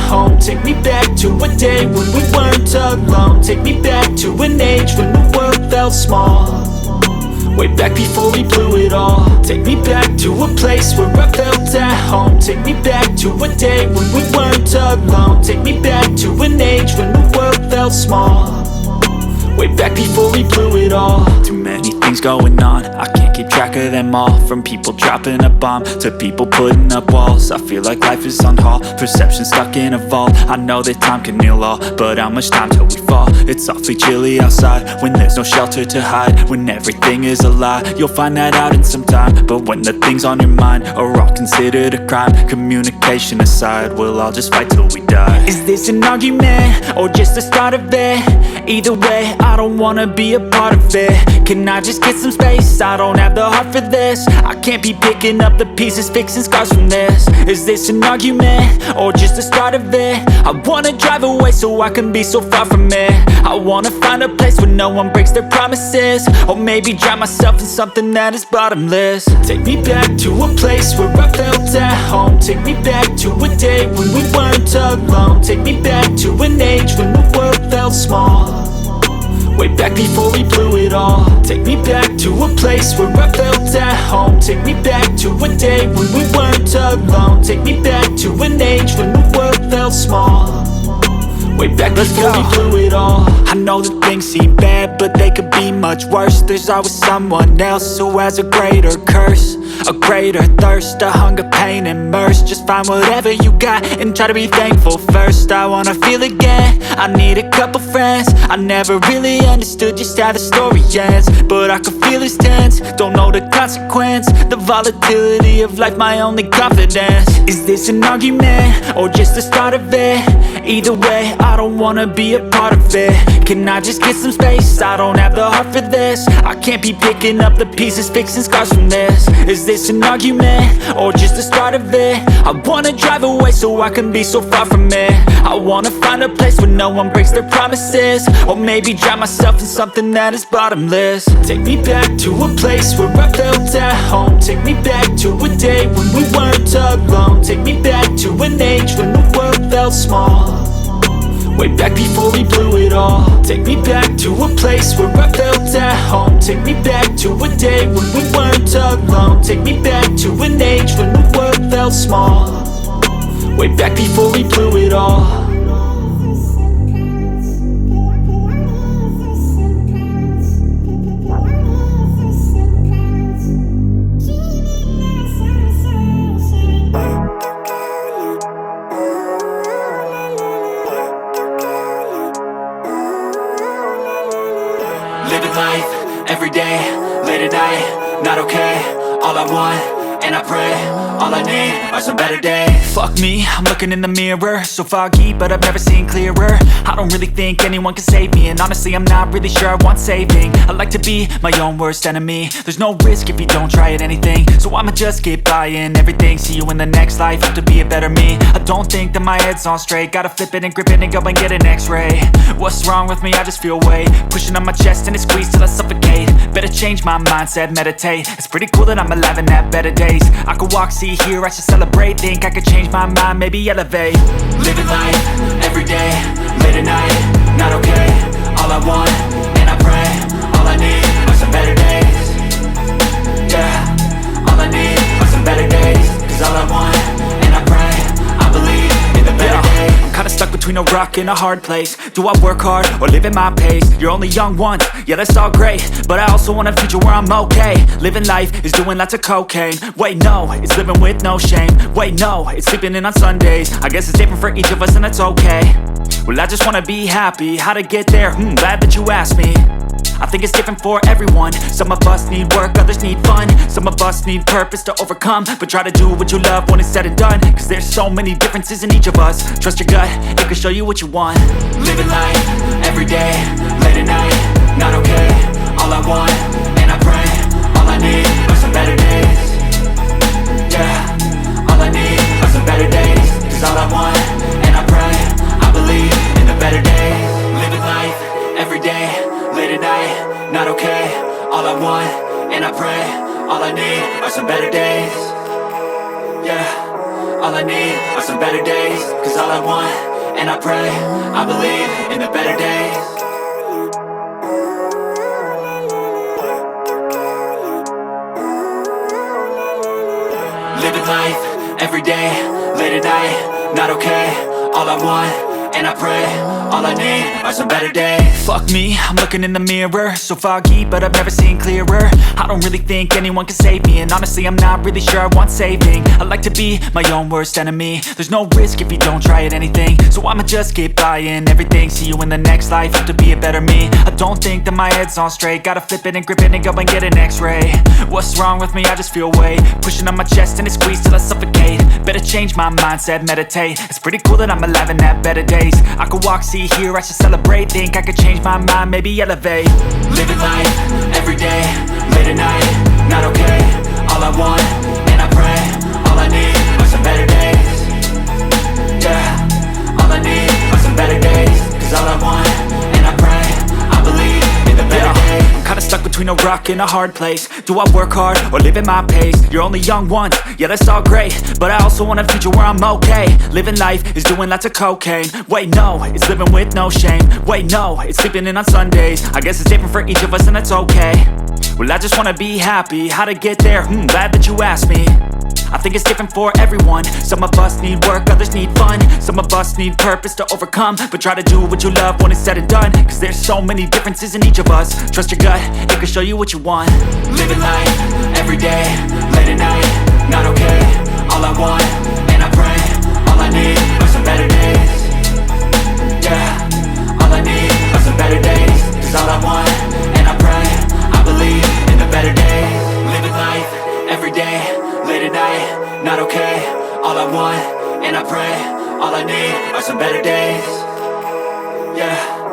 home. Take me back to a day when we weren't alone. Take me back to an age when the world felt small, way back before we blew it all. Take me back to a place where I felt at home. Take me back to a day when we weren't alone. Take me back to an age when the world felt small, way back before we blew it all. Too many things going on, I can't keep track of them all. From people dropping a bomb to people putting up walls. I feel like life is on hold, perception stuck in a vault. I know that time can heal all, but how much time till we fall? It's awfully chilly outside when there's no shelter to hide. When everything is a lie, you'll find that out in some time. But when the things on your mind are all considered a crime, communication aside, we'll all just fight till we die. Is this an argument or just the start of it? Either way, I don't wanna be a part of it. Can I just get some space? I don't have the heart for this. I can't be picking up the pieces, fixing scars from this. Is this an argument or just the start of it? I wanna drive away so I can be so far from it. I wanna find a place where no one breaks their promises, or maybe drown myself in something that is bottomless. Take me back to a place where I felt at home. Take me back to a day when we weren't alone. Take me back to an age when the world felt small, way back before we blew it all. Take me back to a place where I felt at home. Take me back to a day when we weren't alone. Take me back to an age when the world felt small, way back before we blew it all. I know that things seem bad, but they could be much worse. There's always someone else who has a greater curse, a greater thirst, a hunger, pain, and mercy. Just find whatever you got and try to be thankful first. I wanna feel again, I need a couple friends. I never really understood just how the story ends, but I can feel it's tense, don't know the consequence. The volatility of life, my only confidence. Is this an argument or just the start of it? Either way, I don't wanna be a part of it. Can I just get some space? I don't have the heart for this. I can't be picking up the pieces, fixing scars from this. Is this an argument or just the start of it? I wanna drive away so I can be so far from it. I wanna find a place where no one breaks their promises, or maybe drown myself in something that is bottomless. Take me back to a place where I felt at home. Take me back to a day when we weren't alone. Take me back to an age when the world felt small, way back before we blew it all. Take me back to a place where I felt at home. Take me back to a day when we weren't alone. Take me back to an age when the world felt small, way back before we blew it all. Living life, everyday, late at night, not okay. All I want, and I pray, all I need are some better days. Fuck me, I'm looking in the mirror, so foggy, but I've never seen clearer. I don't really think anyone can save me, and honestly I'm not really sure I want saving. I like to be my own worst enemy. There's no risk if you don't try at anything, so I'ma just keep buying everything. See you in the next life, have to be a better me. I don't think that my head's on straight, gotta flip it and grip it and go and get an x-ray. What's wrong with me? I just feel weight pushing on my chest and it squeezes till I suffocate. Better change my mindset, meditate. It's pretty cool that I'm alive and have better days. I could walk, see, hear, I should celebrate. Think I could change my mind, maybe elevate. Living life, everyday, late at night, not okay. All I want, and I pray, all I need are some better days. Yeah, all I need are some better days. Cause all I want, and I pray, I believe in the better days. I'm kinda stuck between a rock and a hard place. Do I work hard or live at my pace? You're only young once, yeah that's all great, but I also want a future where I'm okay. Living life is doing lots of cocaine. Wait no, it's living with no shame. Wait no, it's sleeping in on Sundays. I guess it's different for each of us and that's okay. Well I just wanna be happy, how to get there? Glad that you asked me. I think it's different for everyone. Some of us need work, others need fun. Some of us need purpose to overcome, but try to do what you love when it's said and done. Cause there's so many differences in each of us. Trust your gut, it can show you what you want. Living life, everyday, late at night, not okay. All I want, and I pray, all I need are some better days. Yeah, all I need are some better days. Cause all I want, and I pray, I believe in the better days. Living life, everyday, late at night, not okay. All I want, and I pray, all I need are some better days. Yeah, all I all I need are some better days. Cause all I want, and I pray, I believe in the better days. Living life, everyday, late at night, not okay. All I want, and I pray, all I need are some better days. Fuck me, I'm looking in the mirror, so foggy, but I've never seen clearer. I don't really think anyone can save me, and honestly I'm not really sure I want saving. I like to be my own worst enemy. There's no risk if you don't try at anything, so I'ma just keep buying everything. See you in the next life, have to be a better me. I don't think that my head's on straight, gotta flip it and grip it and go and get an x-ray. What's wrong with me? I just feel weight pushing on my chest and it squeezes till I suffocate. Better change my mindset, meditate. It's pretty cool that I'm alive and have better days. I could walk, see, hear, I should celebrate. Think I could change my mind, maybe elevate. Living life, everyday, late at night, not okay. All I want, and I pray, all I need are some better days. Yeah, all I need are some better days. Cause all I want, and I pray, I believe in the better days. I'm kinda stuck between a rock and a hard place. Do I work hard or live at my pace? You're only young once, yeah that's all great, but I also want a future where I'm okay. Living life is doing lots of cocaine. Wait no, it's living with no shame. Wait no, it's sleeping in on Sundays. I guess it's different for each of us and that's okay. Well I just wanna be happy, how to get there? Glad that you asked me. I think it's different for everyone. Some of us need work, others need fun. Some of us need purpose to overcome. But try to do what you love when it's said and done. Cause there's so many differences in each of us. Trust your gut, it can show you what you want. Living life, everyday, late at night, not okay. All I want, and I pray, all I need are some better days. Yeah, all I need are some better days. Cause all I want, and I pray, I believe in the better days. Living life, everyday, late at night, not okay. All I want, and I pray, all I need are some better days. Yeah.